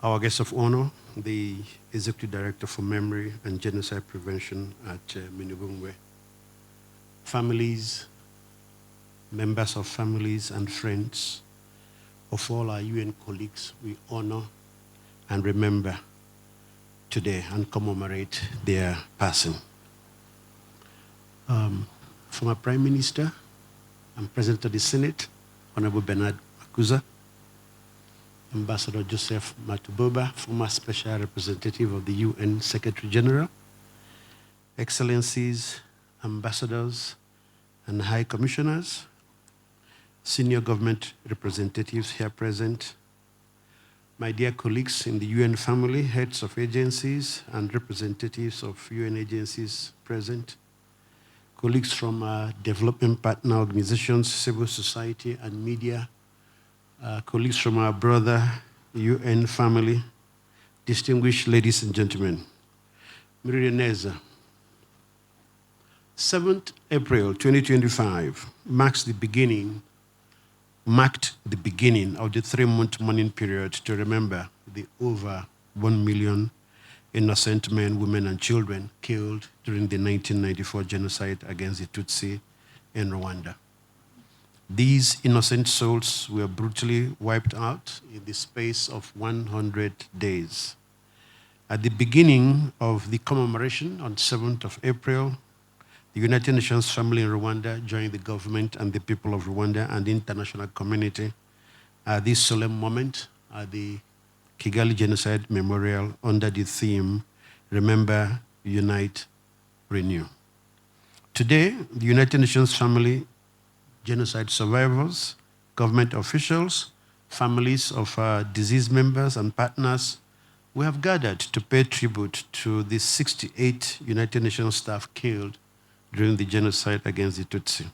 Our guest of honor, the Executive Director for Memory and Genocide Prevention at Minubungwe. Families, members of families and friends of all our UN colleagues, we honor and remember today and commemorate their passing. Former Prime Minister and President of the Senate, Honorable Bernard Makuza, Ambassador Joseph Matuboba, former Special Representative of the UN Secretary General, Excellencies, Ambassadors, and High Commissioners, senior government representatives here present, my dear colleagues in the UN family, heads of agencies and representatives of UN agencies present, colleagues from development partner organizations, civil society and media, colleagues from our brother UN family, distinguished ladies and gentlemen. Mirianeza, 7th April 2025 marked the beginning of the 3-month mourning period to remember the over 1 million innocent men, women, and children killed during the 1994 genocide against the Tutsi in Rwanda. These innocent souls were brutally wiped out in the space of 100 days. At the beginning of the commemoration on 7th of April, the United Nations family in Rwanda joined the government and the people of Rwanda and the international community at this solemn moment at the Kigali Genocide Memorial under the theme, Remember, Unite, Renew. Today, the United Nations family, genocide survivors, government officials, families of deceased members and partners, we have gathered to pay tribute to the 68 United Nations staff killed during the genocide against the Tutsi.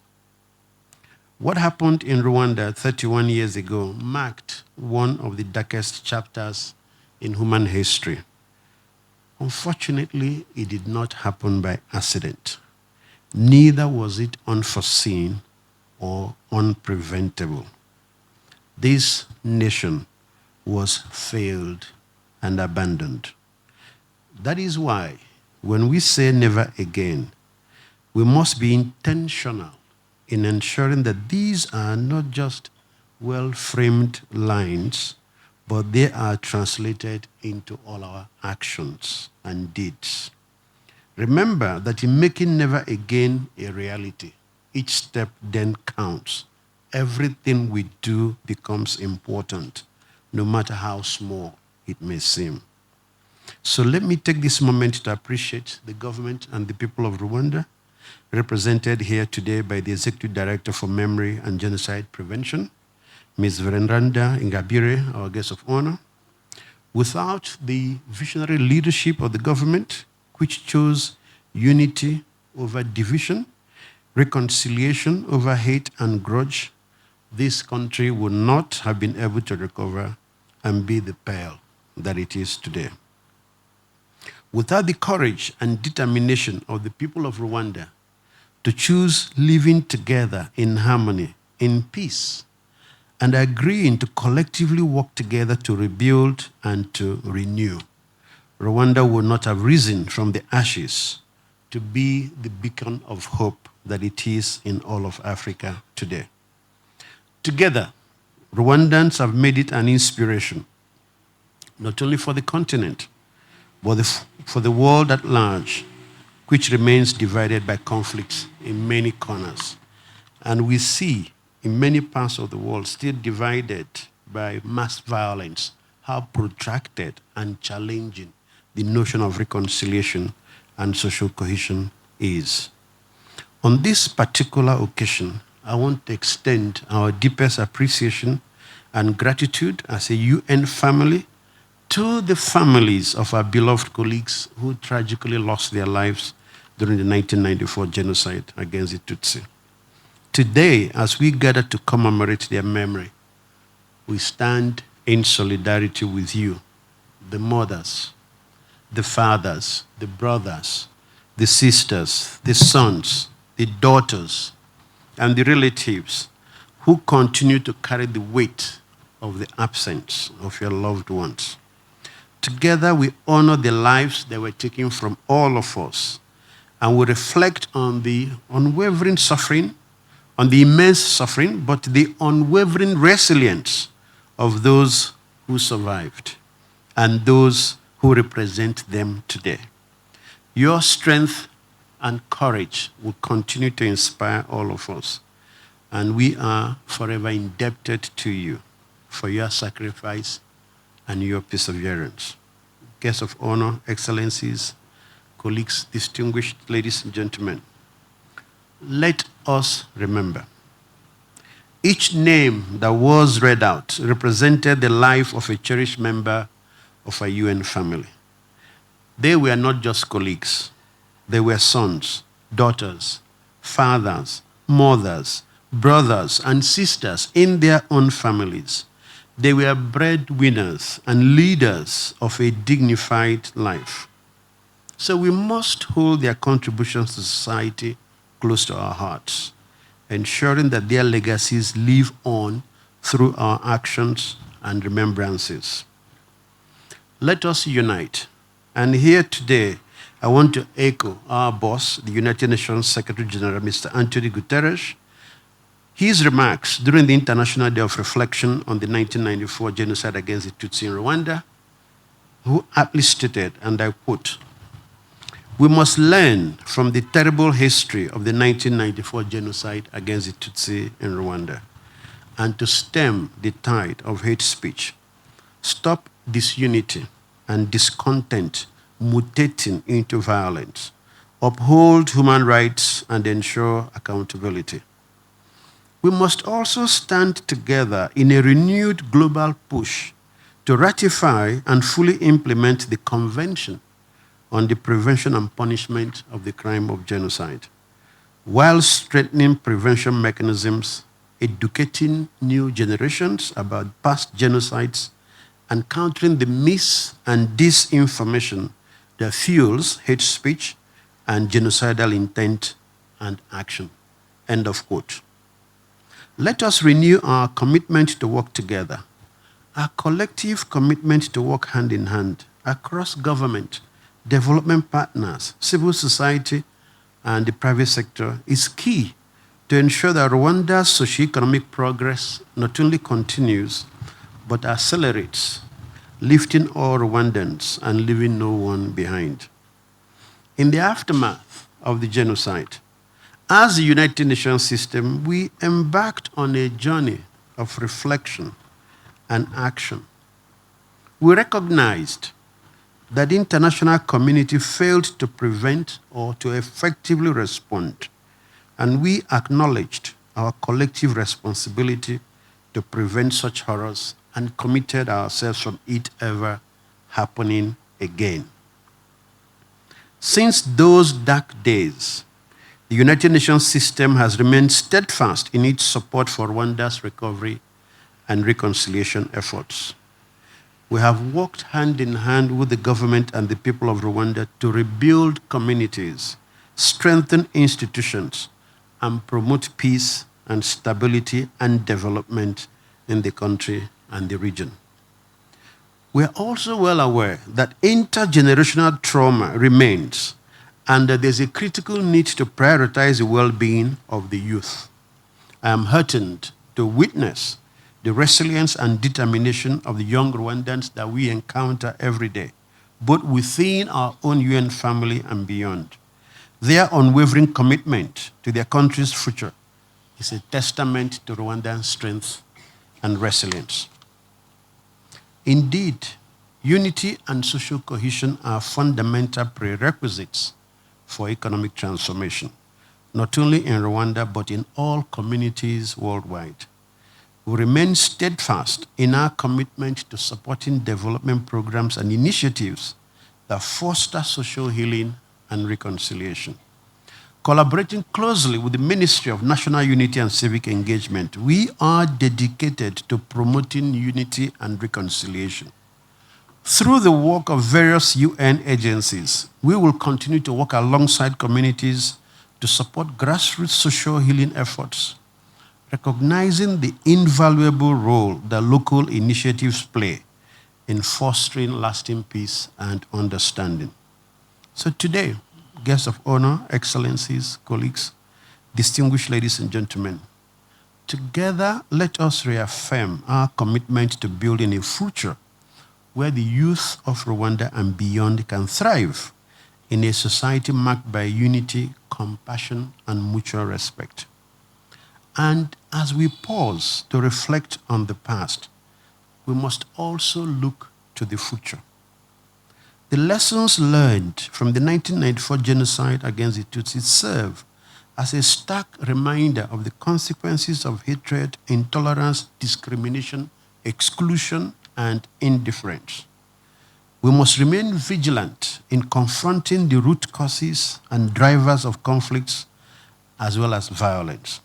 What happened in Rwanda 31 years ago marked one of the darkest chapters in human history. Unfortunately, it did not happen by accident. Neither was it unforeseen or unpreventable. This nation was failed and abandoned. That is why when we say never again, we must be intentional in ensuring that these are not just well-framed lines, but they are translated into all our actions and deeds. Remember that in making never again a reality, each step then counts. Everything we do becomes important, no matter how small it may seem. So let me take this moment to appreciate the government and the people of Rwanda, represented here today by the Executive Director for Memory and Genocide Prevention, Ms. Verendranda Ingabire, our guest of honor. Without the visionary leadership of the government, which chose unity over division, reconciliation over hate and grudge, this country would not have been able to recover and be the pearl that it is today. Without the courage and determination of the people of Rwanda to choose living together in harmony, in peace, and agreeing to collectively work together to rebuild and to renew, Rwanda would not have risen from the ashes to be the beacon of hope that it is in all of Africa today. Together, Rwandans have made it an inspiration, not only for the continent, but for the world at large, which remains divided by conflicts in many corners. And we see in many parts of the world still divided by mass violence, how protracted and challenging the notion of reconciliation and social cohesion is. On this particular occasion, I want to extend our deepest appreciation and gratitude as a UN family to the families of our beloved colleagues who tragically lost their lives during the 1994 genocide against the Tutsi. Today, as we gather to commemorate their memory, we stand in solidarity with you, the mothers, the fathers, the brothers, the sisters, the sons, the daughters, and the relatives who continue to carry the weight of the absence of your loved ones. together we honor the lives that were taken from all of us, and we reflect on the unwavering suffering, on the immense suffering, but the unwavering resilience of those who survived and those who represent them today. Your strength and courage will continue to inspire all of us, and we are forever indebted to you for your sacrifice and your perseverance. Guests of honor, excellencies, colleagues, distinguished ladies and gentlemen, let us remember. Each name that was read out represented the life of a cherished member of a UN family. They were not just colleagues. They were sons, daughters, fathers, mothers, brothers, and sisters in their own families. They were breadwinners and leaders of a dignified life. So we must hold their contributions to society close to our hearts, ensuring that their legacies live on through our actions and remembrances. Let us unite. And here today, I want to echo our boss, the United Nations Secretary General, Mr. Antonio Guterres, his remarks during the International Day of Reflection on the 1994 genocide against the Tutsi in Rwanda, who aptly stated, and I quote, "We must learn from the terrible history of the 1994 genocide against the Tutsi in Rwanda and to stem the tide of hate speech, stop disunity and discontent mutating into violence, uphold human rights, and ensure accountability. We must also stand together in a renewed global push to ratify and fully implement the Convention on the Prevention and Punishment of the Crime of Genocide, while strengthening prevention mechanisms, educating new generations about past genocides, and countering the myths and disinformation that fuels hate speech and genocidal intent and action." End of quote. Let us renew our commitment to work together, our collective commitment to work hand in hand across government, development partners, civil society, and the private sector is key to ensure that Rwanda's socio-economic progress not only continues, but accelerates, lifting all Rwandans and leaving no one behind. In the aftermath of the genocide, as the United Nations system, we embarked on a journey of reflection and action. We recognized that the international community failed to prevent or to effectively respond, and we acknowledged our collective responsibility to prevent such horrors and committed ourselves from it ever happening again. Since those dark days, the United Nations system has remained steadfast in its support for Rwanda's recovery and reconciliation efforts. We have worked hand in hand with the government and the people of Rwanda to rebuild communities, strengthen institutions, and promote peace and stability and development in the country and the region. We are also well aware that intergenerational trauma remains and that there's a critical need to prioritize the well-being of the youth. I am heartened to witness the resilience and determination of the young Rwandans that we encounter every day, both within our own UN family and beyond. Their unwavering commitment to their country's future is a testament to Rwandan strength and resilience. Indeed, unity and social cohesion are fundamental prerequisites for economic transformation, not only in Rwanda, but in all communities worldwide. We remain steadfast in our commitment to supporting development programs and initiatives that foster social healing and reconciliation. Collaborating closely with the Ministry of National Unity and Civic Engagement, we are dedicated to promoting unity and reconciliation. Through the work of various UN agencies, we will continue to work alongside communities to support grassroots social healing efforts, recognizing the invaluable role that local initiatives play in fostering lasting peace and understanding. So today, guests of honor, excellencies, colleagues, distinguished ladies and gentlemen, together let us reaffirm our commitment to building a future where the youth of Rwanda and beyond can thrive in a society marked by unity, compassion, and mutual respect. And as we pause to reflect on the past, we must also look to the future. The lessons learned from the 1994 genocide against the Tutsis serve as a stark reminder of the consequences of hatred, intolerance, discrimination, exclusion, and indifference. We must remain vigilant in confronting the root causes and drivers of conflicts as well as violence.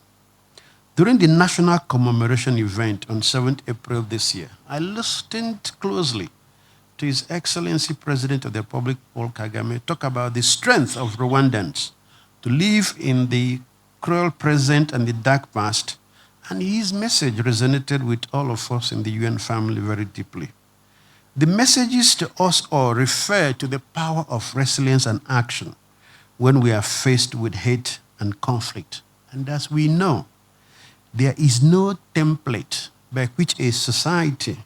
During the national commemoration event on 7th April this year, I listened closely to His Excellency President of the Republic, Paul Kagame, talk about the strength of Rwandans to live in the cruel present and the dark past, and his message resonated with all of us in the UN family very deeply. The messages to us all refer to the power of resilience and action when we are faced with hate and conflict. And as we know, there is no template by which a society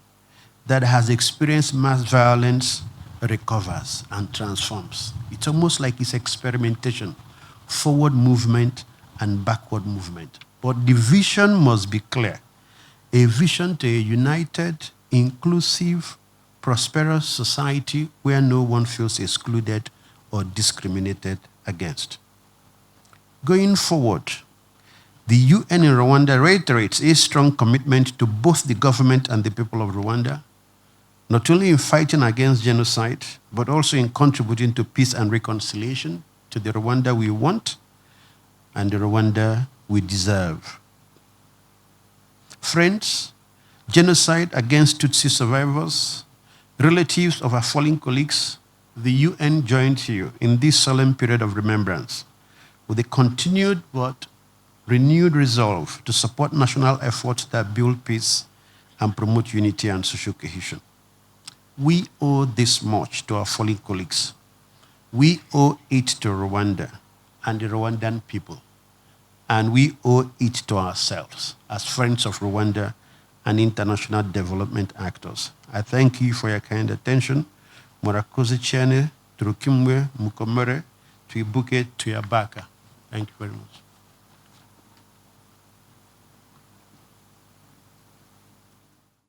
that has experienced mass violence recovers and transforms. It's almost like it's experimentation, forward movement and backward movement. But the vision must be clear. A vision to a united, inclusive, prosperous society where no one feels excluded or discriminated against. Going forward, the UN in Rwanda reiterates a strong commitment to both the government and the people of Rwanda, not only in fighting against genocide, but also in contributing to peace and reconciliation, to the Rwanda we want and the Rwanda we deserve. Friends, genocide against Tutsi survivors, relatives of our fallen colleagues, the UN joins you in this solemn period of remembrance with a continued but renewed resolve to support national efforts that build peace and promote unity and social cohesion. We owe this much to our fallen colleagues. We owe it to Rwanda and the Rwandan people. And we owe it to ourselves as friends of Rwanda and international development actors. I thank you for your kind attention. Murakoze Chene, Turukimwe, Mukomere, Tuibuke, Tuyabaka. Thank you very much.